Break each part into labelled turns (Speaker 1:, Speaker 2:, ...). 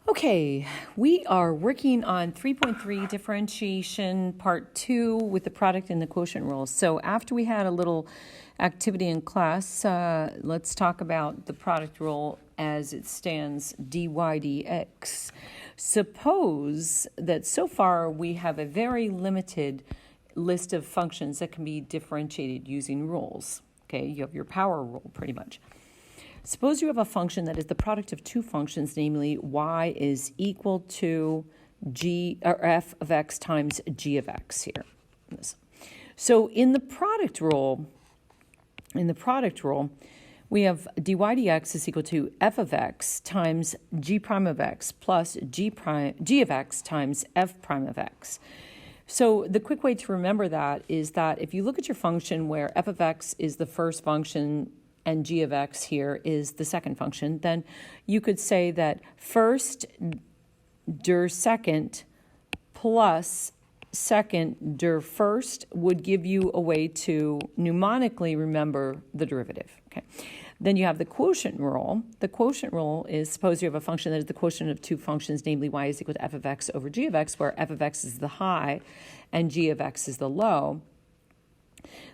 Speaker 1: Okay, we are working on 3.3 differentiation part 2 with the product and the quotient rules. So after we had a little activity in class, let's talk about the product rule as it stands dy dx. Suppose that so far we have a very limited list of functions that can be differentiated using rules. Okay, you have your power rule pretty much. Suppose you have a function that is the product of two functions, namely y is equal to g or f of x times g of x here. So in the product rule, we have dy dx is equal to f of x times g prime of x plus g of x times f prime of x. So the quick way to remember that is that if you look at your function where f of x is the first function and g of x here is the second function, then you could say that first der second plus second der first would give you a way to mnemonically remember the derivative. Okay. Then you have the quotient rule. The quotient rule is, suppose you have a function that is the quotient of two functions, namely y is equal to f of x over g of x, where f of x is the high and g of x is the low.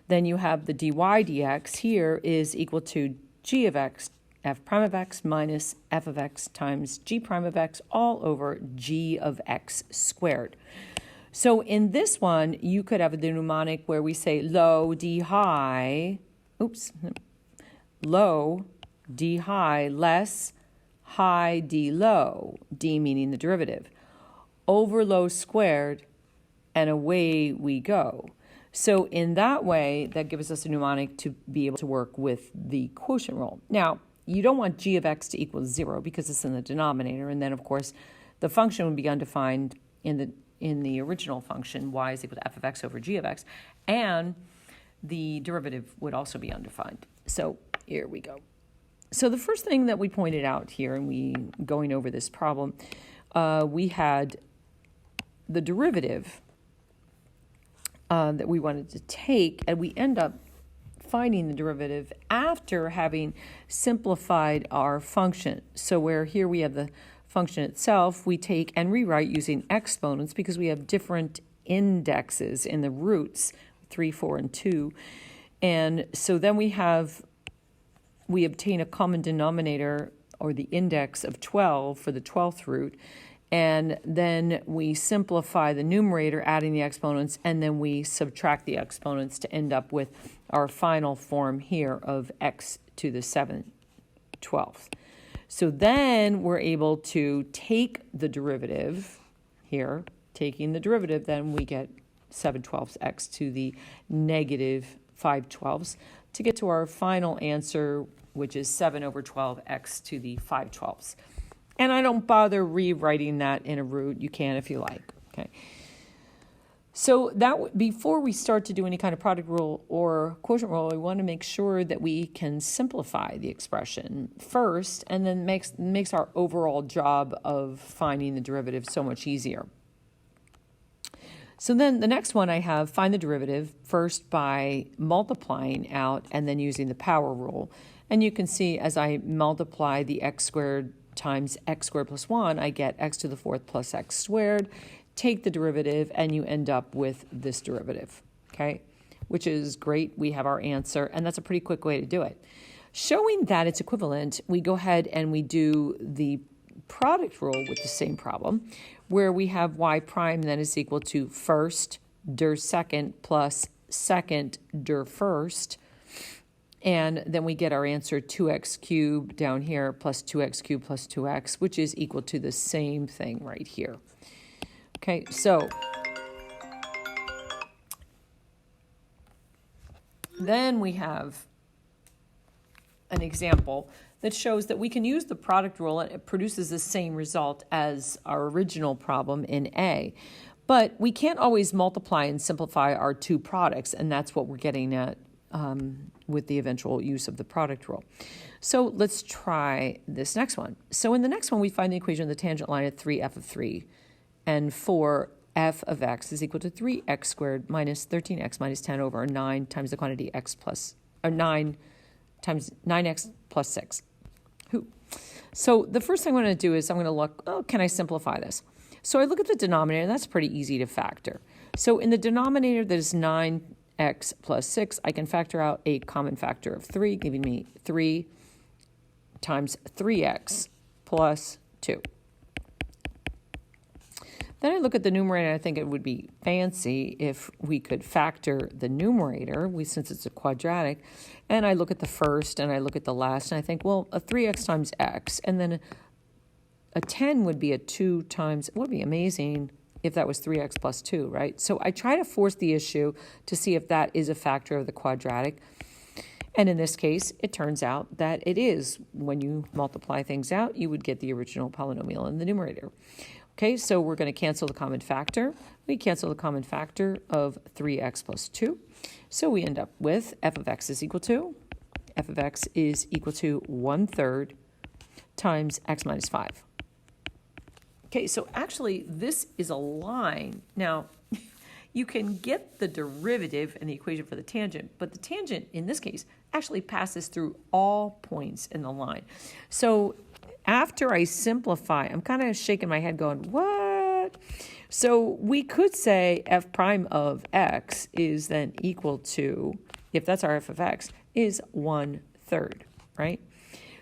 Speaker 1: Then you have the dy dx here is equal to g of x, f prime of x minus f of x times g prime of x all over g of x squared. So in this one, you could have the mnemonic where we say low d high, low d high less high d low, d meaning the derivative, over low squared, and away we go. So in that way, that gives us a mnemonic to be able to work with the quotient rule. Now, you don't want g of x to equal 0 because it's in the denominator, and then of course the function would be undefined in the original function, y is equal to f of x over g of x, and the derivative would also be undefined. So here we go. So the first thing that we pointed out here, and we going over this problem, we had the derivative that we wanted to take, and we end up finding the derivative after having simplified our function. So where here we have the function itself, we take and rewrite using exponents because we have different indexes in the roots, 3, 4, and 2. And so then we obtain a common denominator, or the index of 12 for the 12th root, and then we simplify the numerator, adding the exponents, and then we subtract the exponents to end up with our final form here of x to the 7/12. So then we're able to take the derivative here. Taking the derivative, then we get 7/12 x to the negative 5/12 to get to our final answer, which is 7/12 x to the 5/12. And I don't bother rewriting that in a root. You can if you like. Okay. So that before we start to do any kind of product rule or quotient rule, we want to make sure that we can simplify the expression first, and then makes our overall job of finding the derivative so much easier. So then the next one I have, find the derivative first by multiplying out and then using the power rule. And you can see as I multiply the x squared times x squared plus 1, I get x to the 4th plus x squared. Take the derivative, and you end up with this derivative, okay? Which is great. We have our answer, and that's a pretty quick way to do it. Showing that it's equivalent, we go ahead and we do the product rule with the same problem, where we have y prime then is equal to first der second plus second der first. And then we get our answer 2x cubed down here plus 2x cubed plus 2x, which is equal to the same thing right here. Okay, so then we have an example that shows that we can use the product rule and it produces the same result as our original problem in A. But we can't always multiply and simplify our two products, and that's what we're getting at with the eventual use of the product rule. So let's try this next one. So in the next one, we find the equation of the tangent line at 3f of 3 and 4f of x is equal to 3x squared minus 13x minus 10 over 9 times the quantity x plus, or 9 times 9x plus 6. So the first thing I'm going to do is I'm going to look, oh, can I simplify this? So I look at the denominator, and that's pretty easy to factor. So in the denominator that is 9x plus 6, I can factor out a common factor of 3, giving me 3 times 3x plus 2. Then I look at the numerator, and I think it would be fancy if we could factor the numerator, since it's a quadratic, and I look at the first and I look at the last, and I think, well, a 3x times x, and then a 10 would be a 2 times, it would be amazing if that was 3x plus 2, right? So I try to force the issue to see if that is a factor of the quadratic. And in this case, it turns out that it is. When you multiply things out, you would get the original polynomial in the numerator. Okay, so we're going to cancel the common factor. We cancel the common factor of 3x plus 2. So we end up with f of x is equal to 1/3 times x minus 5. Okay, so actually this is a line. Now, you can get the derivative in the equation for the tangent, but the tangent in this case actually passes through all points in the line. So after I simplify, I'm kind of shaking my head going, what? So we could say f prime of x is then equal to, if that's our f of x, is 1/3, right?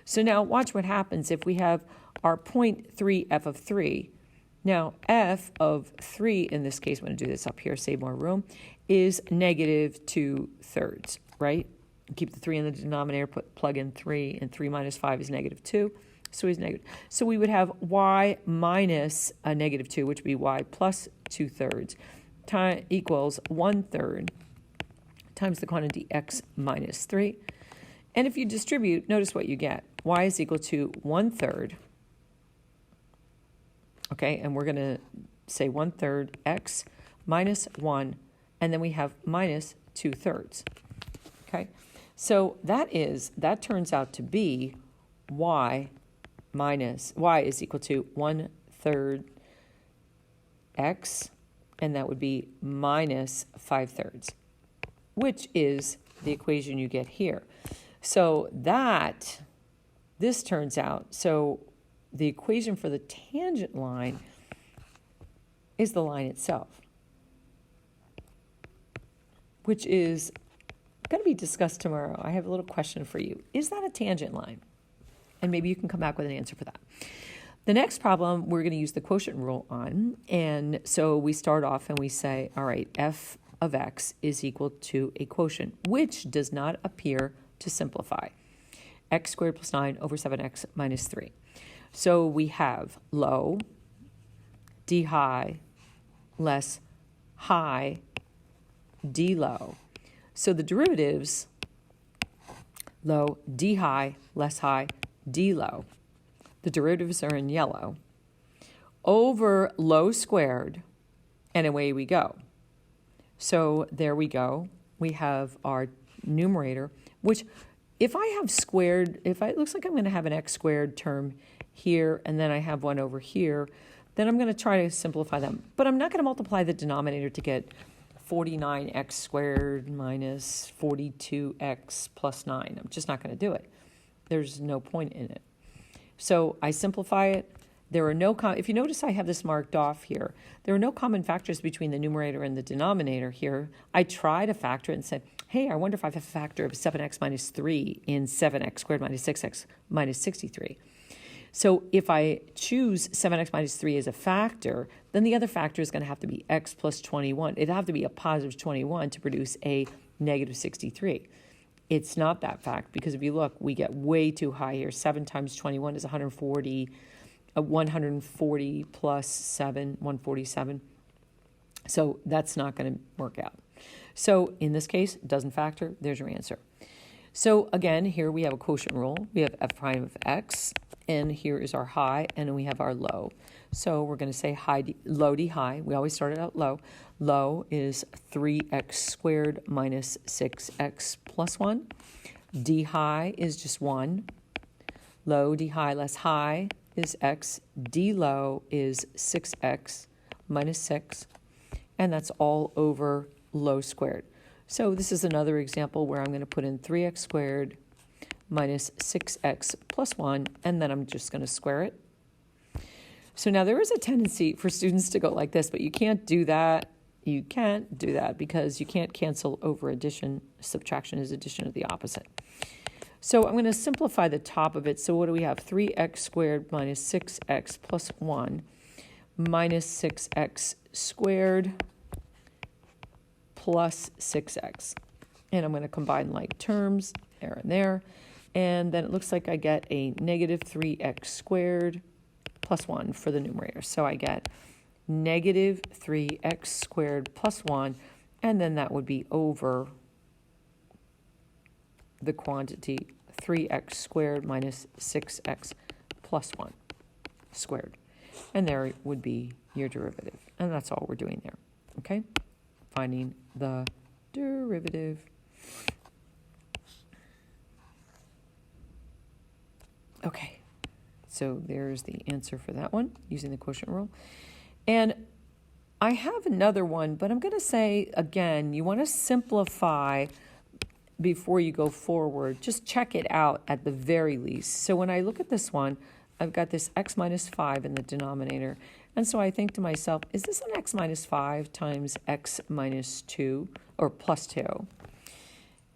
Speaker 1: So now watch what happens if we have our 0.3 f of 3. Now f of 3, in this case, I'm going to do this up here, save more room, is negative 2/3, right? Keep the 3 in the denominator, plug in 3, and 3 minus 5 is negative 2. So it's negative. So we would have y minus a negative 2, which would be y plus 2/3, equals 1/3 times the quantity x minus 3. And if you distribute, notice what you get. Y is equal to 1/3. Okay, and we're going to say 1/3 x minus 1, and then we have minus 2/3. Okay, so that turns out to be y is equal to 1/3 x, and that would be minus 5/3, which is the equation you get here. So this turns out, so the equation for the tangent line is the line itself, which is going to be discussed tomorrow. I have a little question for you. Is that a tangent line? And maybe you can come back with an answer for that. The next problem we're going to use the quotient rule on. And so we start off and we say, all right, f of x is equal to a quotient, which does not appear to simplify. X squared plus 9 over 7x minus 3. So we have low, d high, less high, d low. So the derivatives, low, d high, less high, d low. The derivatives are in yellow. Over low squared, and away we go. So there we go. We have our numerator, which if I have squared, it looks like I'm going to have an x squared term here, and then I have one over here, then I'm going to try to simplify them. But I'm not going to multiply the denominator to get 49x squared minus 42x plus 9. I'm just not going to do it. There's no point in it. So I simplify it. There are no, if you notice I have this marked off here, there are no common factors between the numerator and the denominator here. I try to factor it and say, hey, I wonder if I have a factor of 7x minus 3 in 7x squared minus 6x minus 63. So if I choose 7x minus 3 as a factor, then the other factor is going to have to be x plus 21. It'd have to be a positive 21 to produce a negative 63. It's not that fact, because if you look, we get way too high here. 7 times 21 is 140. 140 plus 7, 147. So that's not going to work out. So in this case, it doesn't factor. There's your answer. So again, here we have a quotient rule. We have f prime of x, and here is our high, and we have our low. So we're going to say low d high. We always start it out low. Low is 3x squared minus 6x plus 1. D high is just 1. Low d high less high is x. D low is 6x minus 6. And that's all over low squared. So this is another example where I'm going to put in 3x squared minus 6x plus 1, and then I'm just going to square it. So now there is a tendency for students to go like this, but you can't do that. You can't do that because you can't cancel over addition. Subtraction is addition of the opposite. So I'm going to simplify the top of it. So what do we have? 3x squared minus 6x plus 1 minus 6x squared plus 6x. And I'm going to combine like terms there and there. And then it looks like I get a negative 3x squared plus 1 for the numerator. So I get negative 3x squared plus 1, and then that would be over the quantity 3x squared minus 6x plus 1 squared. And there would be your derivative. And that's all we're doing there. Okay? Finding the derivative. Okay. So there's the answer for that one using the quotient rule. And I have another one, but I'm going to say, again, you want to simplify before you go forward. Just check it out at the very least. So when I look at this one, I've got this x minus 5 in the denominator. And so I think to myself, is this an x minus 5 times x minus 2 or plus 2?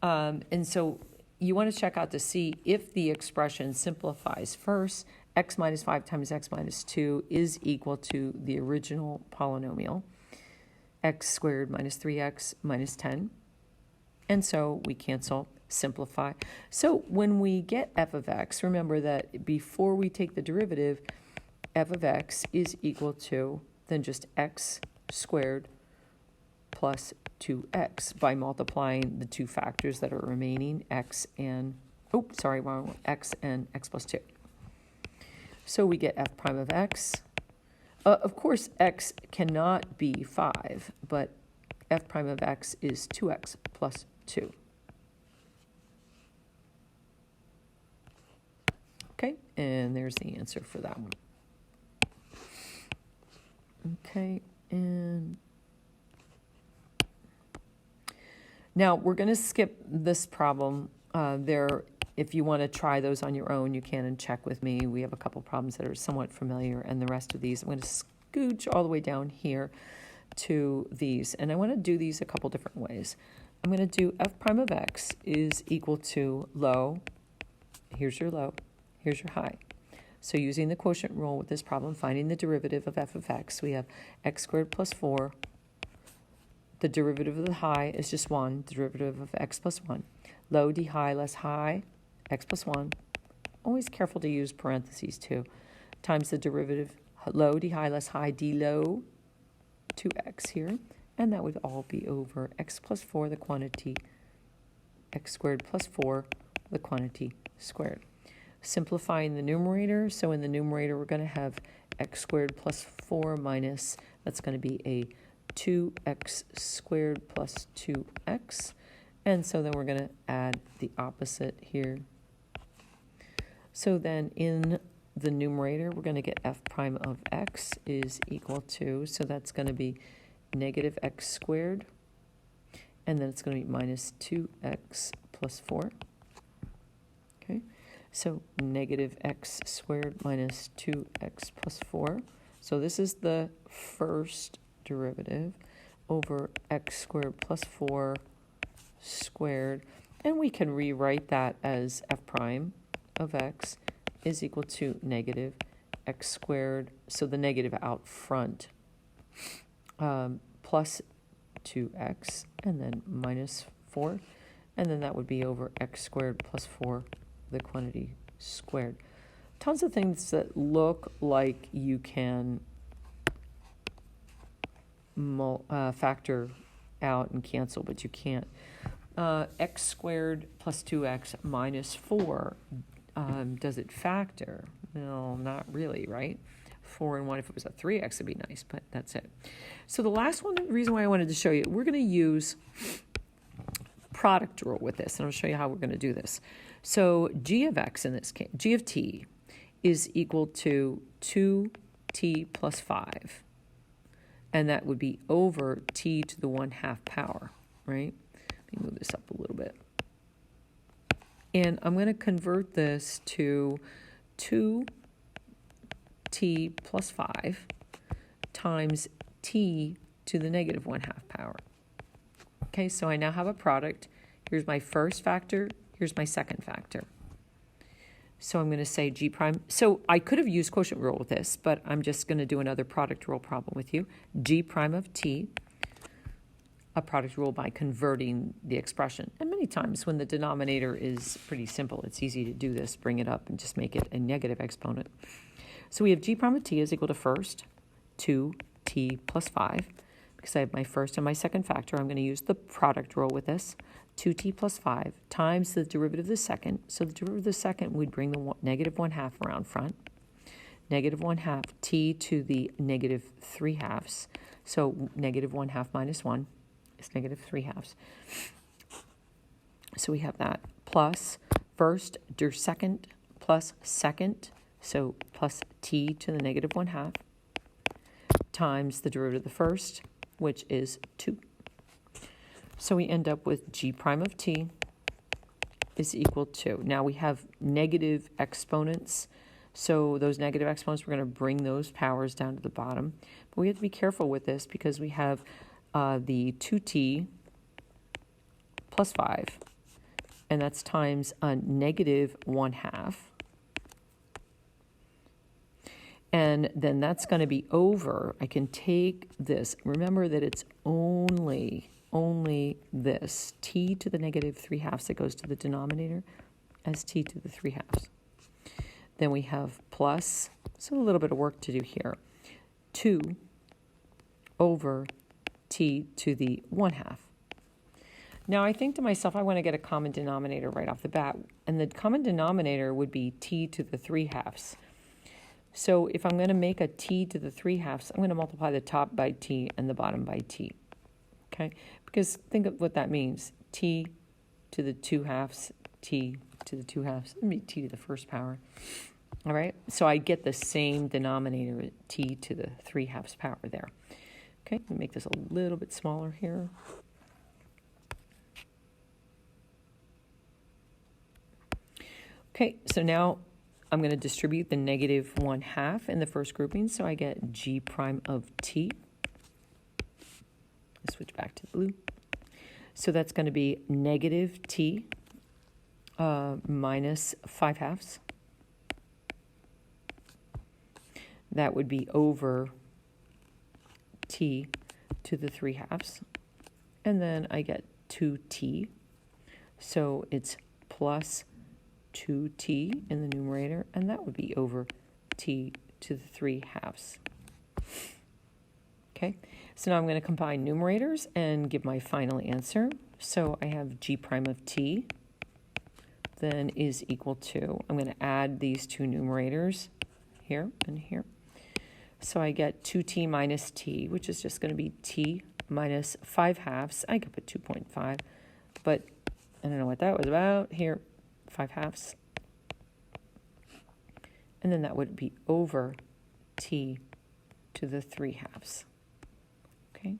Speaker 1: And so you want to check out to see if the expression simplifies first. X minus 5 times x minus 2 is equal to the original polynomial, x squared minus 3x minus 10. And so we cancel, simplify. So when we get f of x, remember that before we take the derivative, f of x is equal to then just x squared plus 2x by multiplying the two factors that are remaining, x and, x and x plus 2. So we get f prime of x. Of course, x cannot be 5, but f prime of x is 2x plus 2. Okay, and there's the answer for that one. Okay, and now we're going to skip this problem. If you want to try those on your own, you can and check with me. We have a couple problems that are somewhat familiar, and the rest of these, I'm going to scooch all the way down here to these. And I want to do these a couple different ways. I'm going to do f prime of x is equal to low. Here's your low. Here's your high. So using the quotient rule with this problem, finding the derivative of f of x, we have x squared plus 4. The derivative of the high is just 1. The derivative of x plus 1. Low d high less high, x plus 1. Always careful to use parentheses too. Times the derivative, low d high less high d low, 2x here. And that would all be over x plus 4, the quantity, x squared plus 4, the quantity squared. Simplifying the numerator, so in the numerator we're going to have x squared plus 4 minus, that's going to be a 2x squared plus 2x. And so then we're going to add the opposite here. So then in the numerator, we're going to get f prime of x is equal to, so that's going to be negative x squared. And then it's going to be minus 2x plus 4. Okay, so negative x squared minus 2x plus 4. So this is the first derivative over x squared plus 4 squared, and we can rewrite that as f prime of x is equal to negative x squared, so the negative out front, plus 2x, and then minus 4, and then that would be over x squared plus 4, the quantity squared. Tons of things that look like you can factor out and cancel, but you can't. X squared plus 2x minus 4, does it factor? No, not really, right? 4 and 1, if it was a 3x, it'd be nice, but that's it. So the last one, the reason why I wanted to show you, we're going to use product rule with this, and I'll show you how we're going to do this. So g of x in this case, g of t is equal to 2t plus 5. And that would be over t to the 1/2 power, right? Let me move this up a little bit. And I'm going to convert this to 2t plus 5 times t to the negative 1/2 power. Okay, so I now have a product. Here's my first factor. Here's my second factor. So I'm going to say g prime. So I could have used quotient rule with this, but I'm just going to do another product rule problem with you. G prime of t, a product rule by converting the expression. And many times when the denominator is pretty simple, it's easy to do this, bring it up and just make it a negative exponent. So we have g prime of t is equal to first 2t plus 5. Because I have my first and my second factor, I'm going to use the product rule with this. 2t plus 5 times the derivative of the second. So the derivative of the second, we'd bring the negative 1/2 around front. Negative 1/2 t to the negative 3/2. So negative 1/2 minus 1 is negative 3/2. So we have that plus first der second plus second. So plus t to the negative 1/2 times the derivative of the first, which is 2. So we end up with g prime of t is equal to, now we have negative exponents, so those negative exponents, we're going to bring those powers down to the bottom. But we have to be careful with this because we have the 2t plus 5, and that's times a negative 1/2. And then that's going to be over, I can take this, remember that it's only this, t to the negative 3/2 that goes to the denominator as t to the 3/2. Then we have plus, so a little bit of work to do here, 2 over t to the 1/2. Now I think to myself, I want to get a common denominator right off the bat, and the common denominator would be t to the 3/2. So if I'm going to make a t to the 3/2, I'm going to multiply the top by t and the bottom by t. Okay? Because think of what that means. T to the 2/2, t to the 2/2, it'd be t to the first power. All right? So I get the same denominator, t to the 3/2 power there. Okay? Let me make this a little bit smaller here. Okay, so now I'm going to distribute the negative 1/2 in the first grouping, so I get g prime of t. Let's switch back to blue. So that's going to be negative t minus 5/2. That would be over t to the 3/2. And then I get 2t. So it's plus 2t in the numerator, and that would be over t to the 3/2. Okay, so now I'm going to combine numerators and give my final answer. So I have g prime of t then is equal to, I'm going to add these two numerators here and here. So I get 2t minus t, which is just going to be t minus 5/2. I could put 2.5, but I don't know what that was about. Here, 5/2. And then that would be over t to the 3/2. Okay.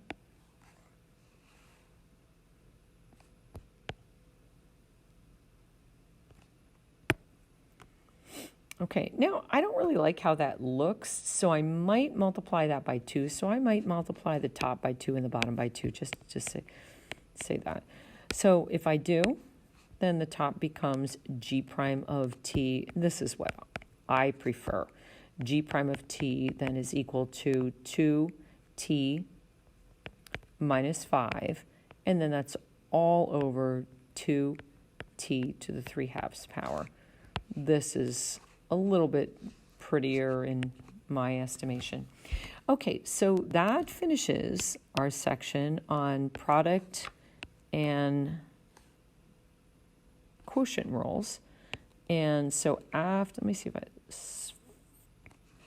Speaker 1: Okay, now I don't really like how that looks, so I might multiply that by 2. So I might multiply the top by 2 and the bottom by 2, just say that. So if I do, then the top becomes g prime of t. This is what I prefer. G prime of t then is equal to 2t minus 5, and then that's all over 2t to the 3/2 power. This is a little bit prettier in my estimation. Okay, so that finishes our section on product and quotient rules. And so after, let me see if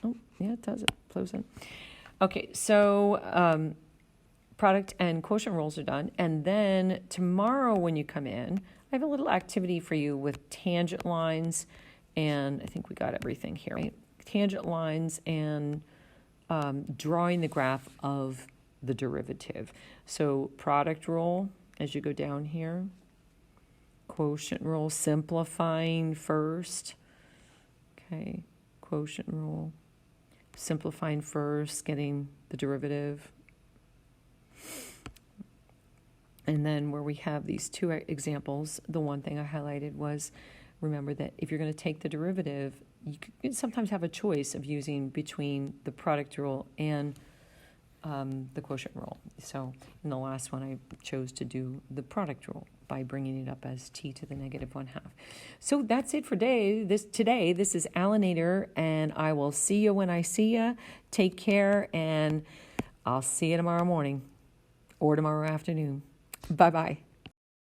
Speaker 1: oh, yeah, it does, it flows in. Okay, so product and quotient rules are done. And then tomorrow when you come in, I have a little activity for you with tangent lines, and I think we got everything here, right? Tangent lines and drawing the graph of the derivative. So product rule, as you go down here, quotient rule, simplifying first. Okay, quotient rule, simplifying first, getting the derivative. And then where we have these two examples, the one thing I highlighted was, remember that if you're going to take the derivative, you can sometimes have a choice of using between the product rule and the quotient rule. So in the last one, I chose to do the product rule by bringing it up as t to the negative 1/2. So that's it for today. This is Alan Nader, and I will see you when I see you. Take care, and I'll see you tomorrow morning or tomorrow afternoon. Bye-bye.